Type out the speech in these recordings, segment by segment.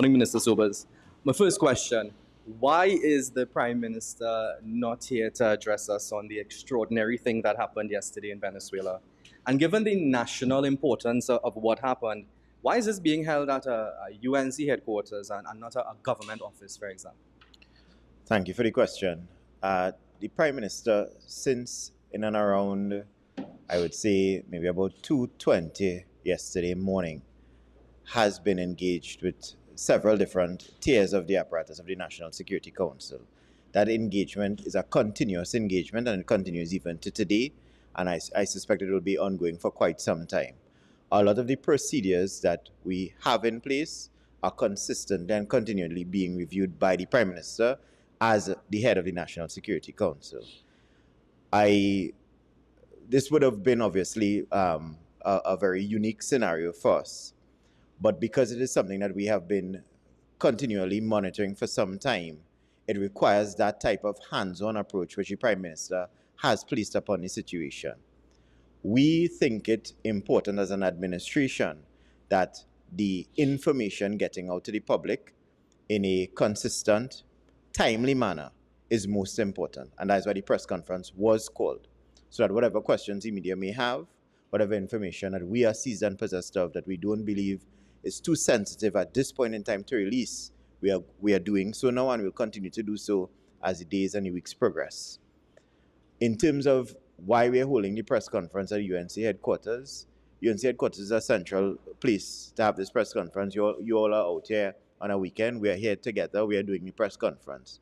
Morning, Minister Sobers. My first question, why is the Prime Minister not here to address us on the extraordinary thing that happened yesterday in Venezuela? And given the national importance of what happened, why is this being held at a UNC headquarters and not a government office, for example? Thank you for the question. The Prime Minister, since in and around, I would say maybe about 2:20 yesterday morning, has been engaged with several different tiers of the apparatus of the National Security Council. That engagement is a continuous engagement and it continues even to today, and I suspect it will be ongoing for quite some time. A lot of the procedures that we have in place are consistent and continually being reviewed by the Prime Minister as the head of the National Security Council. This would have been obviously a very unique scenario for us. But because it is something that we have been continually monitoring for some time, it requires that type of hands-on approach which the Prime Minister has placed upon the situation. We think it important as an administration that the information getting out to the public in a consistent, timely manner is most important. And that's why the press conference was called. So that whatever questions the media may have, whatever information that we are seized and possessed of that we don't believe is too sensitive at this point in time to release, we are doing so now and will continue to do so as the days and the weeks progress. In terms of why we are holding the press conference at UNC headquarters, UNC headquarters is a central place to have this press conference. You all are out here on a weekend. We are here together. We are doing the press conference.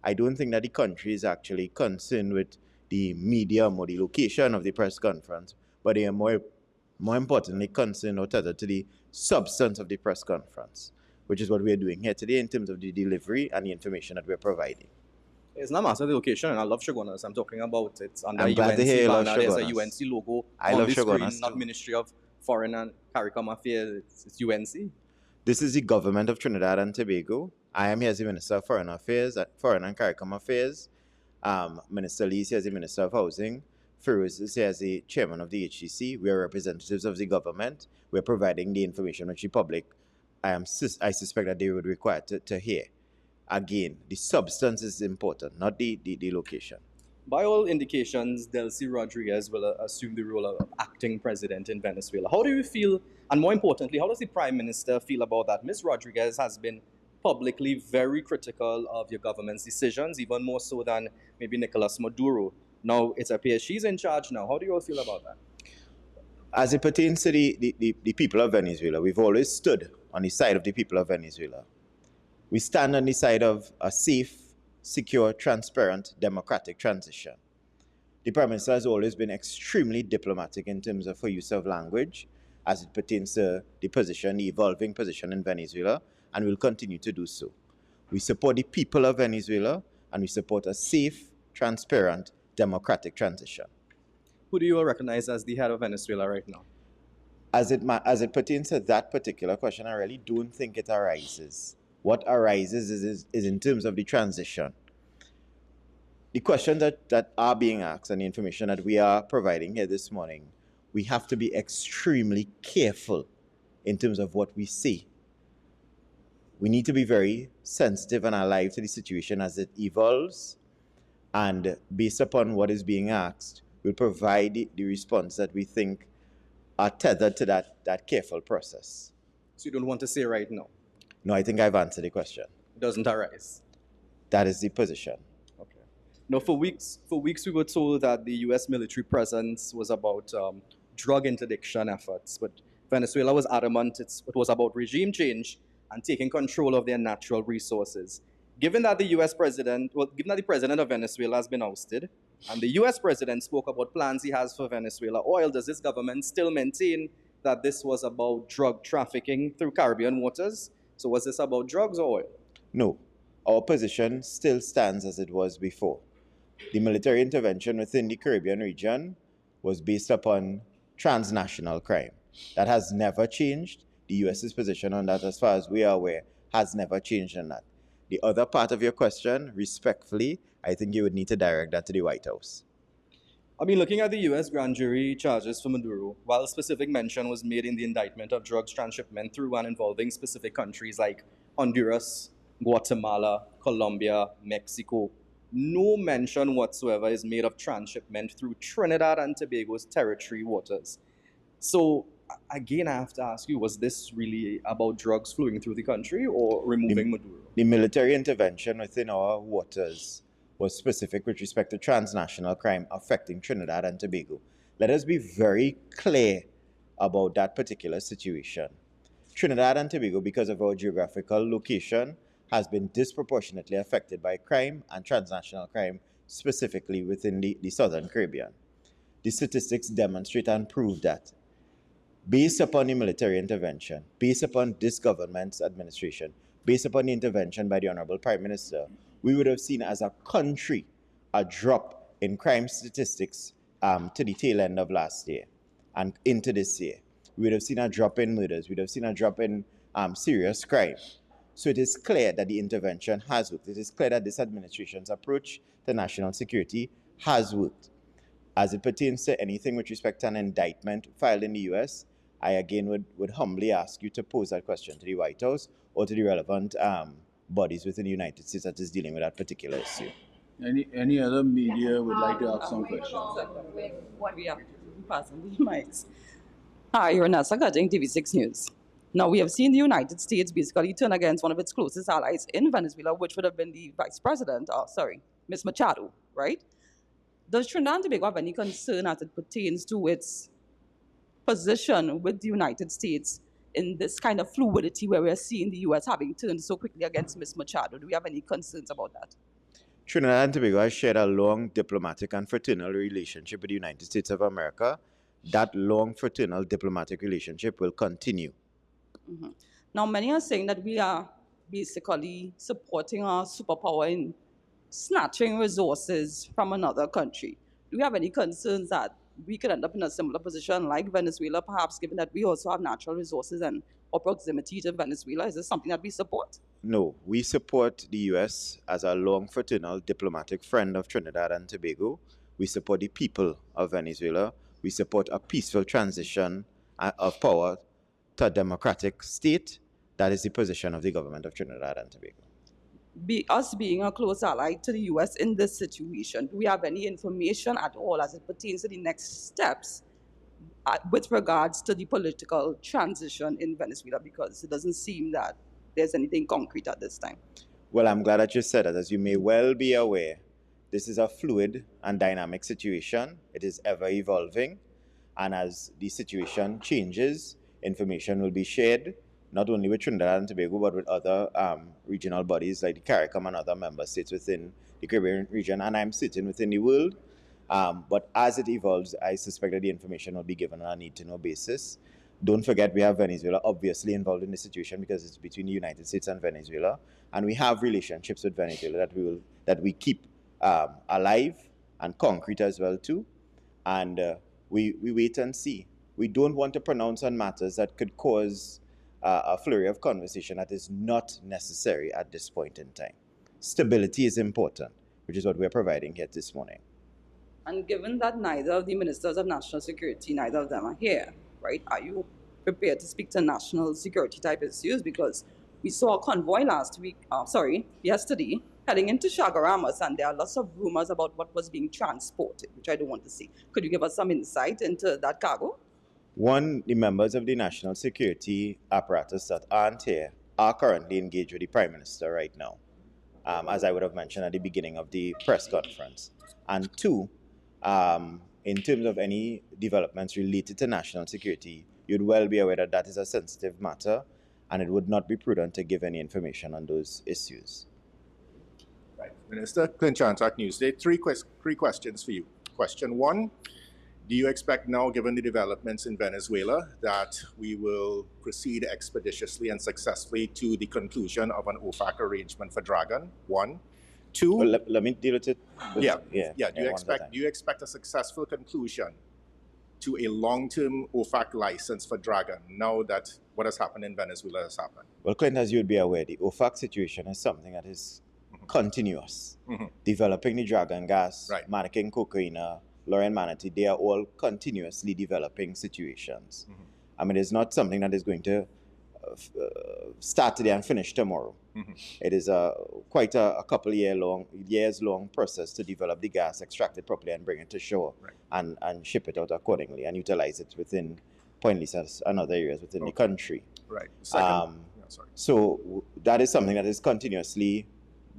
I don't think that the country is actually concerned with the medium or the location of the press conference, but they are more importantly concerned or tethered to the substance of the press conference, which is what we are doing here today in terms of the delivery and the information that we're providing. It's not a matter of the location, and I love Shogunas. I'm talking about it under I'm glad UNC to hear you love banner. There's a Shogunas. UNC logo I on love the screen, Shogunas not too. Ministry of Foreign and CARICOM Affairs. It's UNC. This is the government of Trinidad and Tobago. I am here as the Minister of Foreign Affairs, Foreign and CARICOM Affairs. Minister Lee is here as the Minister of Housing. Feroz is here as the Chairman of the HCC. We are representatives of the government. We're providing the information which the public, I suspect that they would require to hear. Again, the substance is important, not the location. By all indications, Delcy Rodriguez will assume the role of acting president in Venezuela. How do you feel, and more importantly, how does the Prime Minister feel about that? Ms. Rodriguez has been publicly very critical of your government's decisions, even more so than maybe Nicolas Maduro. Now, it appears she's in charge now. How do you all feel about that? As it pertains to the people of Venezuela, we've always stood on the side of the people of Venezuela. We stand on the side of a safe, secure, transparent, democratic transition. The Prime Minister has always been extremely diplomatic in terms of her use of language as it pertains to the position, the evolving position in Venezuela, and will continue to do so. We support the people of Venezuela, and we support a safe, transparent, democratic transition. Who do you all recognize as the head of Venezuela right now? As it pertains to that particular question, I really don't think it arises. What arises is in terms of the transition. The questions that are being asked and the information that we are providing here this morning, we have to be extremely careful in terms of what we say. We need to be very sensitive and alive to the situation as it evolves, and based upon what is being asked, we'll provide the response that we think are tethered to that careful process. So you don't want to say right now? No, I think I've answered the question. It doesn't arise? That is the position. Okay. Now, for weeks we were told that the U.S. military presence was about drug interdiction efforts, but Venezuela was adamant it was about regime change and taking control of their natural resources. Given that the president of Venezuela has been ousted, and the U.S. president spoke about plans he has for Venezuela oil, does this government still maintain that this was about drug trafficking through Caribbean waters? So was this about drugs or oil? No. Our position still stands as it was before. The military intervention within the Caribbean region was based upon transnational crime. That has never changed. The U.S.'s position on that, as far as we are aware, has never changed on that. The other part of your question, respectfully, I think you would need to direct that to the White House. I mean, looking at the U.S. grand jury charges for Maduro, while specific mention was made in the indictment of drugs transshipment through and involving specific countries like Honduras, Guatemala, Colombia, Mexico. No mention whatsoever is made of transshipment through Trinidad and Tobago's territory waters. So, again, I have to ask you, was this really about drugs flowing through the country or removing Maduro? The military intervention within our waters was specific with respect to transnational crime affecting Trinidad and Tobago. Let us be very clear about that particular situation. Trinidad and Tobago, because of our geographical location, has been disproportionately affected by crime and transnational crime, specifically within the Southern Caribbean. The statistics demonstrate and prove that based upon the military intervention, based upon this government's administration, based upon the intervention by the Honorable Prime Minister, we would have seen as a country a drop in crime statistics to the tail end of last year and into this year. We would have seen a drop in murders. We would have seen a drop in serious crime. So it is clear that the intervention has worked. It is clear that this administration's approach to national security has worked. As it pertains to anything with respect to an indictment filed in the US, I again would humbly ask you to pose that question to the White House or to the relevant bodies within the United States that is dealing with that particular issue. Any other media would like to ask some questions? We are passing the mics. Hi, you're Nessa Gajing, TV6 News. Now, we have seen the United States basically turn against one of its closest allies in Venezuela, which would have been the Vice President, Ms. Machado, right? Does Trinidad and Tobago have any concern as it pertains to its position with the United States in this kind of fluidity where we're seeing the U.S. having turned so quickly against Ms. Machado? Do we have any concerns about that? Trinidad and Tobago has shared a long diplomatic and fraternal relationship with the United States of America. That long fraternal diplomatic relationship will continue. Mm-hmm. Now, many are saying that we are basically supporting our superpower in snatching resources from another country. Do we have any concerns that we could end up in a similar position like Venezuela, perhaps, given that we also have natural resources and our proximity to Venezuela? Is this something that we support? No, we support the U.S. as a long fraternal diplomatic friend of Trinidad and Tobago. We support the people of Venezuela. We support a peaceful transition of power to a democratic state. That is the position of the government of Trinidad and Tobago. Us being a close ally to the U.S. in this situation, do we have any information at all as it pertains to the next steps with regards to the political transition in Venezuela? Because it doesn't seem that there's anything concrete at this time. Well, I'm glad that you said that. As you may well be aware, this is a fluid and dynamic situation. It is ever evolving. And as the situation changes, information will be shared, not only with Trinidad and Tobago, but with other regional bodies like the CARICOM and other member states within the Caribbean region, and I'm sitting within the world. But as it evolves, I suspect that the information will be given on a need-to-know basis. Don't forget, we have Venezuela obviously involved in the situation because it's between the United States and Venezuela, and we have relationships with Venezuela that we keep alive and concrete as well too. And we wait and see. We don't want to pronounce on matters that could cause a flurry of conversation that is not necessary at this point in time. Stability is important, which is what we're providing here this morning. And given that neither of the ministers of national security, neither of them are here, right? Are you prepared to speak to national security type issues? Because we saw a convoy yesterday, heading into Chagaramas, and there are lots of rumors about what was being transported, which I don't want to see. Could you give us some insight into that cargo? One, the members of the national security apparatus that aren't here are currently engaged with the Prime Minister right now, as I would have mentioned at the beginning of the press conference. And two, in terms of any developments related to national security, you'd well be aware that that is a sensitive matter, and it would not be prudent to give any information on those issues. Right. Minister, Clint Chantak, Newsday. Three questions for you. Question one, do you expect now, given the developments in Venezuela, that we will proceed expeditiously and successfully to the conclusion of an OFAC arrangement for Dragon? One. Two. Well, let me deal with it. Do you expect a successful conclusion to a long-term OFAC license for Dragon now that what has happened in Venezuela has happened? Well, Clint, as you'd be aware, the OFAC situation is something that is continuous. Developing the Dragon gas, right. Mannequin Cocaine, Lauren Manatee, they are all continuously developing situations. I mean, it's not something that is going to start today and finish tomorrow. It is quite a couple years long process to develop the gas, extract it properly, and bring it to shore, and ship it out accordingly and utilize it within Point Lisa and other areas within the country. Right. Second, So that is something that is continuously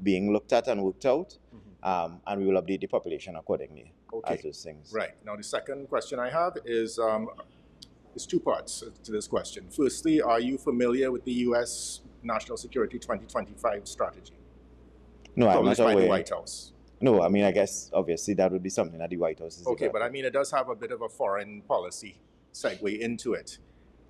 being looked at and worked out, and we will update the population accordingly as those things. Right. Now, the second question I have is there's two parts to this question. Firstly, are you familiar with the U.S. National Security 2025 strategy? No, I'm published not by aware. the White House? No, I mean, I guess obviously that would be something that the White House is Okay, but I mean, it does have a bit of a foreign policy segue into it,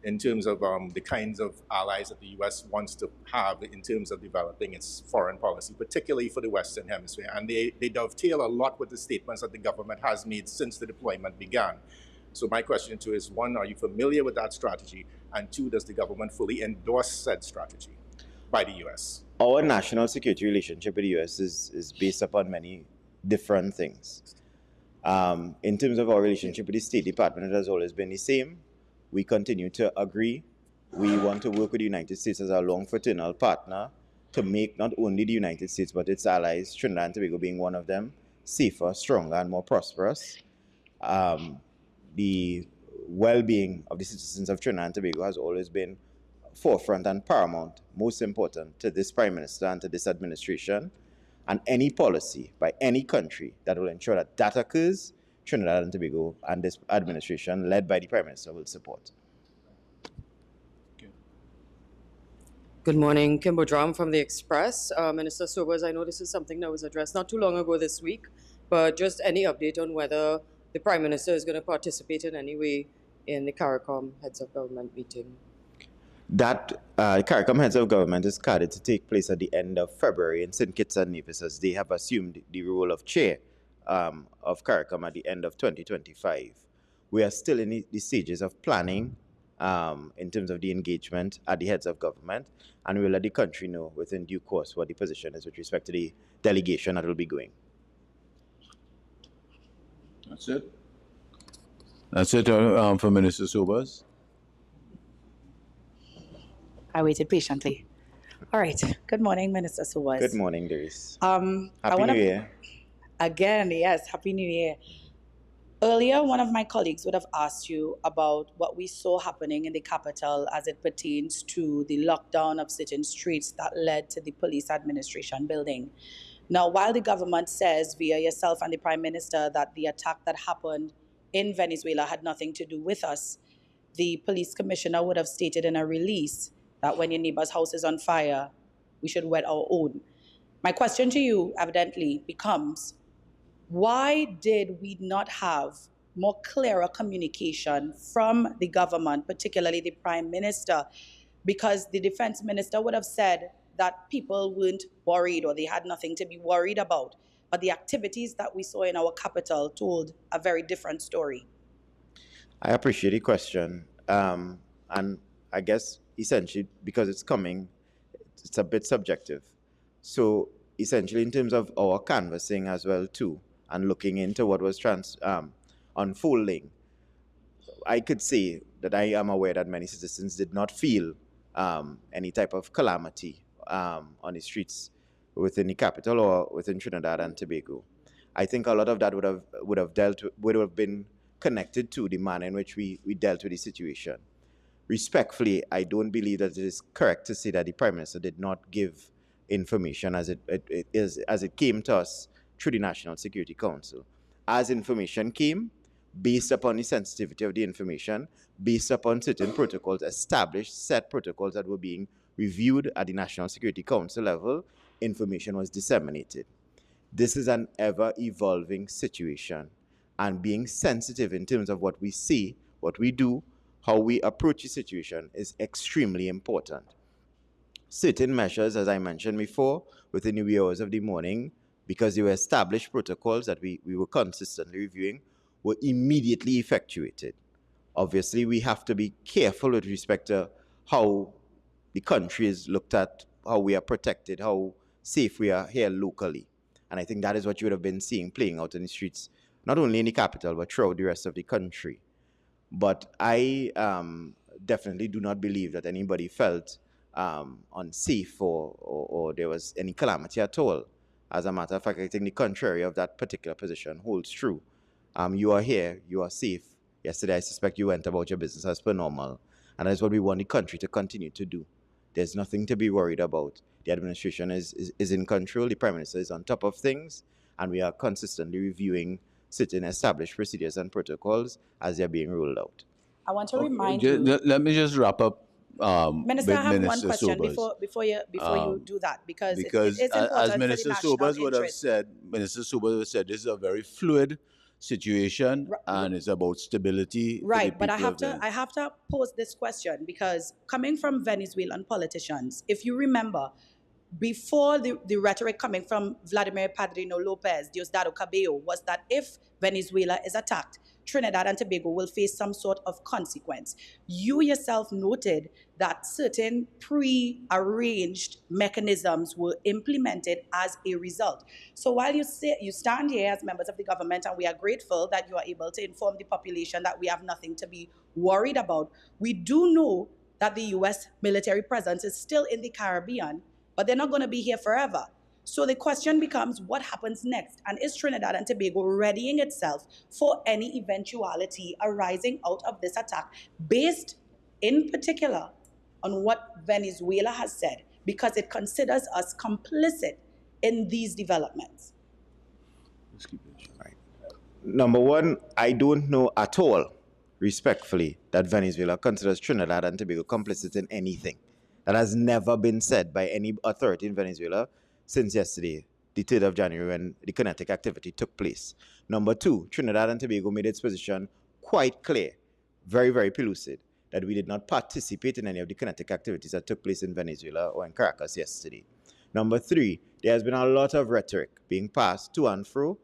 in terms of the kinds of allies that the U.S. wants to have in terms of developing its foreign policy, particularly for the Western Hemisphere. And they dovetail a lot with the statements that the government has made since the deployment began. So my question to you is, one, are you familiar with that strategy? And two, does the government fully endorse said strategy by the U.S.? Our national security relationship with the U.S. is based upon many different things. In terms of our relationship with the State Department, it has always been the same. We continue to agree. We want to work with the United States as a long fraternal partner to make not only the United States but its allies, Trinidad and Tobago being one of them, safer, stronger, and more prosperous. The well-being of the citizens of Trinidad and Tobago has always been forefront and paramount, most important to this Prime Minister and to this administration. And any policy by any country that will ensure that that occurs, Trinidad and Tobago and this administration, led by the Prime Minister, will support. Good morning, Kimbo Drum from The Express. Minister Sobers, I know this is something that was addressed not too long ago this week, but just any update on whether the Prime Minister is going to participate in any way in the CARICOM Heads of Government meeting? That CARICOM Heads of Government is scheduled to take place at the end of February in St. Kitts and Nevis, as they have assumed the role of chair of CARICOM at the end of 2025. We are still in the stages of planning in terms of the engagement at the Heads of Government, and we'll let the country know within due course what the position is with respect to the delegation that will be going. That's it. That's it for Minister Sobers. I waited patiently. All right. Good morning, Minister Sobers. Good morning, Doris. Happy New Year. Again, yes, Happy New Year. Earlier, one of my colleagues would have asked you about what we saw happening in the capital as it pertains to the lockdown of certain streets that led to the police administration building. Now, while the government says via yourself and the Prime Minister that the attack that happened in Venezuela had nothing to do with us, the police commissioner would have stated in a release that when your neighbor's house is on fire, we should wet our own. My question to you evidently becomes, why did we not have more clearer communication from the government, particularly the Prime Minister? Because the Defense Minister would have said that people weren't worried or they had nothing to be worried about. But the activities that we saw in our capital told a very different story. I appreciate the question. And I guess essentially because it's coming, it's a bit subjective. So essentially in terms of our canvassing as well too, and looking into what was unfolding, I could say that I am aware that many citizens did not feel any type of calamity on the streets within the capital or within Trinidad and Tobago. I think a lot of that would have been connected to the manner in which we dealt with the situation. Respectfully, I don't believe that it is correct to say that the Prime Minister did not give information as it came to us through the National Security Council. As information came, based upon the sensitivity of the information, based upon certain protocols, established set protocols that were being reviewed at the National Security Council level, information was disseminated. This is an ever-evolving situation, and being sensitive in terms of what we see, what we do, how we approach the situation is extremely important. Certain measures, as I mentioned before, within the wee hours of the morning, because they were established protocols that we were consistently reviewing, were immediately effectuated. Obviously, we have to be careful with respect to how the country is looked at, how we are protected, how safe we are here locally. And I think that is what you would have been seeing playing out in the streets, not only in the capital, but throughout the rest of the country. But I definitely do not believe that anybody felt unsafe or there was any calamity at all. As a matter of fact, I think the contrary of that particular position holds true. You are here, you are safe. Yesterday, I suspect you went about your business as per normal. And that is what we want the country to continue to do. There's nothing to be worried about. The administration is in control, the Prime Minister is on top of things, and we are consistently reviewing certain established procedures and protocols as they're being rolled out. I want to remind you. Let me just wrap up Minister, with I have one Minister question Sobers. before you do that, because it Because is important as Minister for the national Sobers would have interest. said, Minister Sobers would have said, this is a very fluid situation, and it's about stability. for the Right, but I people have of to Venezuela. I have to pose this question, because coming from Venezuelan politicians, if you remember, before the rhetoric coming from Vladimir Padrino Lopez, Diosdado Cabello, was that if Venezuela is attacked, Trinidad and Tobago will face some sort of consequence. You yourself noted that certain pre-arranged mechanisms were implemented as a result. So while you stand here as members of the government, and we are grateful that you are able to inform the population that we have nothing to be worried about, we do know that the U.S. military presence is still in the Caribbean, but they're not going to be here forever. So the question becomes, what happens next? And is Trinidad and Tobago readying itself for any eventuality arising out of this attack, based in particular on what Venezuela has said, because it considers us complicit in these developments? Number one, I don't know at all, respectfully, that Venezuela considers Trinidad and Tobago complicit in anything. That has never been said by any authority in Venezuela since yesterday, the 3rd of January, when the kinetic activity took place. Number two, Trinidad and Tobago made its position quite clear, very, very pellucid, that we did not participate in any of the kinetic activities that took place in Venezuela or in Caracas yesterday. Number three, there has been a lot of rhetoric being passed to and fro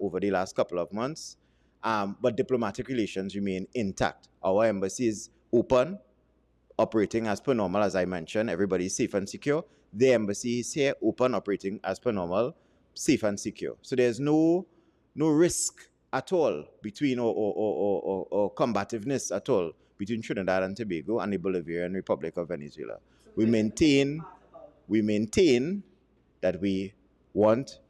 over the last couple of months, but diplomatic relations remain intact. Our embassy is open, operating as per normal, as I mentioned. Everybody is safe and secure. The embassy is here, open, operating as per normal, safe and secure. So there's no risk at all between or combativeness at all between Trinidad and Tobago and the Bolivarian Republic of Venezuela. We maintain that we want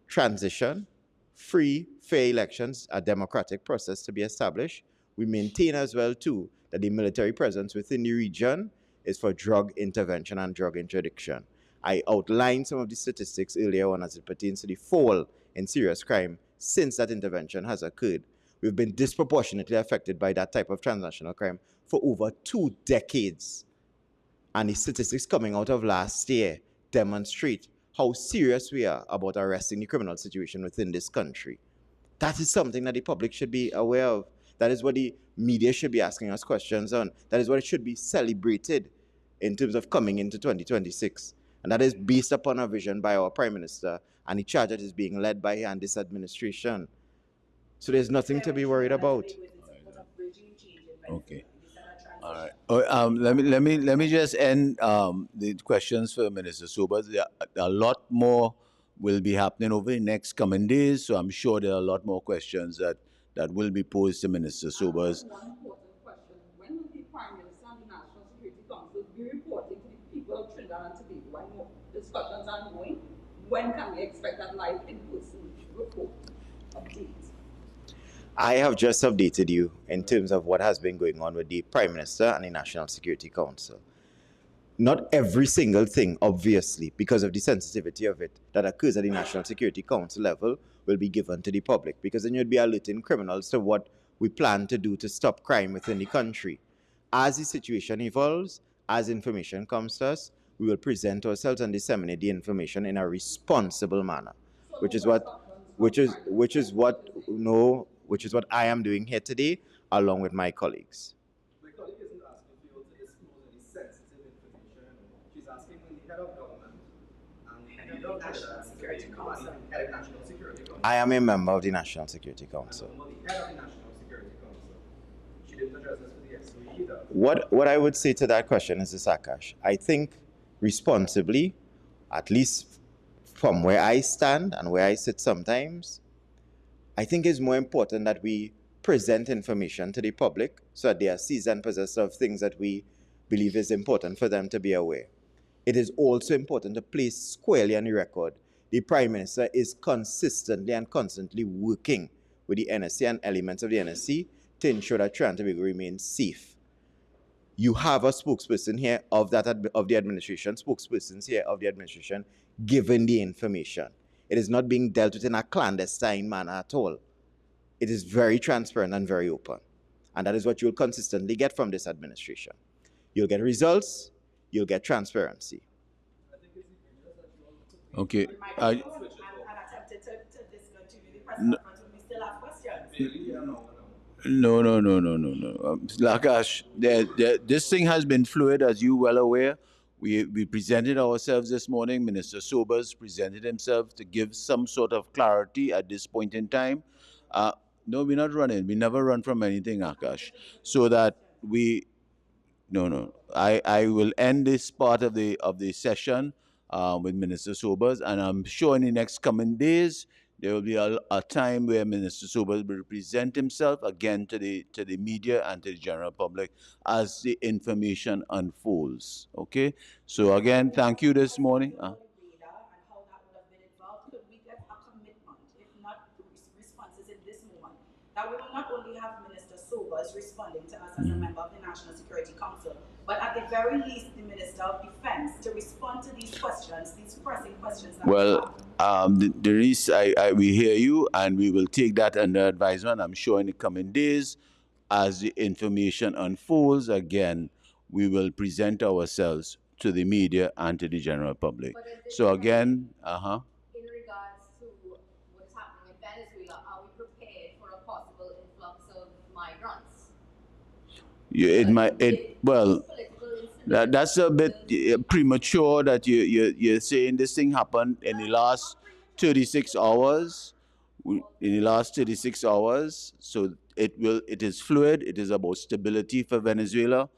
transition, free, fair elections, a democratic process to be established. We maintain as well, too, that the military presence within the region is for drug intervention and drug interdiction. I outlined some of the statistics earlier on as it pertains to the fall in serious crime since that intervention has occurred. We've been disproportionately affected by that type of transnational crime for over 2 decades. And the statistics coming out of last year demonstrate how serious we are about arresting the criminal situation within this country. That is something that the public should be aware of. That is what the media should be asking us questions on. That is what should be celebrated in terms of coming into 2026. And that is based upon a vision by our Prime Minister and the charge that is being led by him and this administration. So there's nothing to be worried about. Okay. All right. Let me just end the questions for Minister Sobers. A lot more will be happening over the next coming days, so I'm sure there are a lot more questions that will be posed to Minister Sobers. One important question: when will the Prime Minister and the National Security Council be reporting to the people of Trinidad and Tobago? I know discussions are ongoing. When can we expect that live in-person report update? I have just updated you in terms of what has been going on with the Prime Minister and the National Security Council. Not every single thing, obviously, because of the sensitivity of it, that occurs at the National Security Council level will be given to the public, because then you'd be alerting criminals to what we plan to do to stop crime within the country. As the situation evolves, as information comes to us, we will present ourselves and disseminate the information in a responsible manner, which is what I am doing here today, along with my colleagues. My colleague isn't asking for you to disclose any sensitive information. She's asking when the head of government and head of National Security Council. Head of National Security Council. I am a member of the National Security Council. And the head of the National Security Council. She didn't address this with the SOE either. What I would say to that question is this, Akash. I think responsibly, at least from where I stand and where I sit sometimes, I think it's more important that we present information to the public so that they are seasoned possessors of things that we believe is important for them to be aware. It is also important to place squarely on the record the Prime Minister is consistently and constantly working with the NSC and elements of the NSC to ensure that Trinidad and Tobago remains safe. You have a spokesperson here of the administration, spokespersons here of the administration, given the information. It is not being dealt with in a clandestine manner at all. It is very transparent and very open. And that is what you'll consistently get from this administration. You'll get results, you'll get transparency. Okay. And attempted to discontinue the president, but we still have questions. No. Lakash, this thing has been fluid, as you well aware. We presented ourselves this morning. Minister Sobers presented himself to give some sort of clarity at this point in time. No, we're not running. We never run from anything, Akash. So that we, no. I will end this part of the session with Minister Sobers, and I'm sure in the next coming days there will be a time where Minister Sobers will present himself again to the media and to the general public as the information unfolds. Okay. So again, thank you this morning. And how that would have been involved. Could we get a commitment, if not responses in this moment, that we will not only have Minister Sobers responding to us as a member of the National Security Council, but at the very least the Minister of Defense to respond to these questions, these pressing questions that we have. We hear you, and we will take that under advisement. I'm sure in the coming days, as the information unfolds, again, we will present ourselves to the media and to the general public. So again, in regards to what is happening in Venezuela, are we prepared for a possible influx of migrants? That's a bit premature that you're saying this thing happened in the last 36 hours. In the last 36 hours, so it is fluid. It is about stability for Venezuela.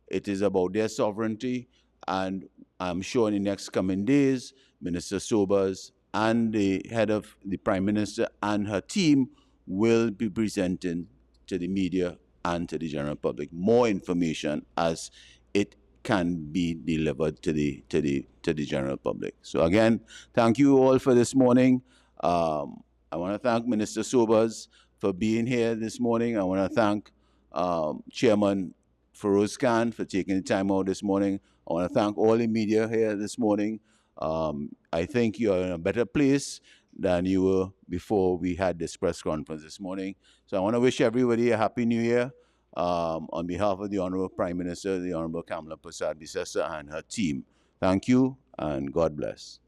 It is about their sovereignty, and I'm sure in the next coming days, Minister Sobers and the head of the Prime Minister and her team will be presenting to the media and to the general public more information as it can be delivered to the general public. So again, thank you all for this morning. I want to thank Minister Sobers for being here this morning. I want to thank Chairman Feroz Khan for taking the time out this morning. I want to thank all the media here this morning. I think you're in a better place than you were before we had this press conference this morning. So I want to wish everybody a Happy New Year on behalf of the Honorable Prime Minister, the Honorable Kamala Prasad Bisesa, and her team. Thank you, and God bless.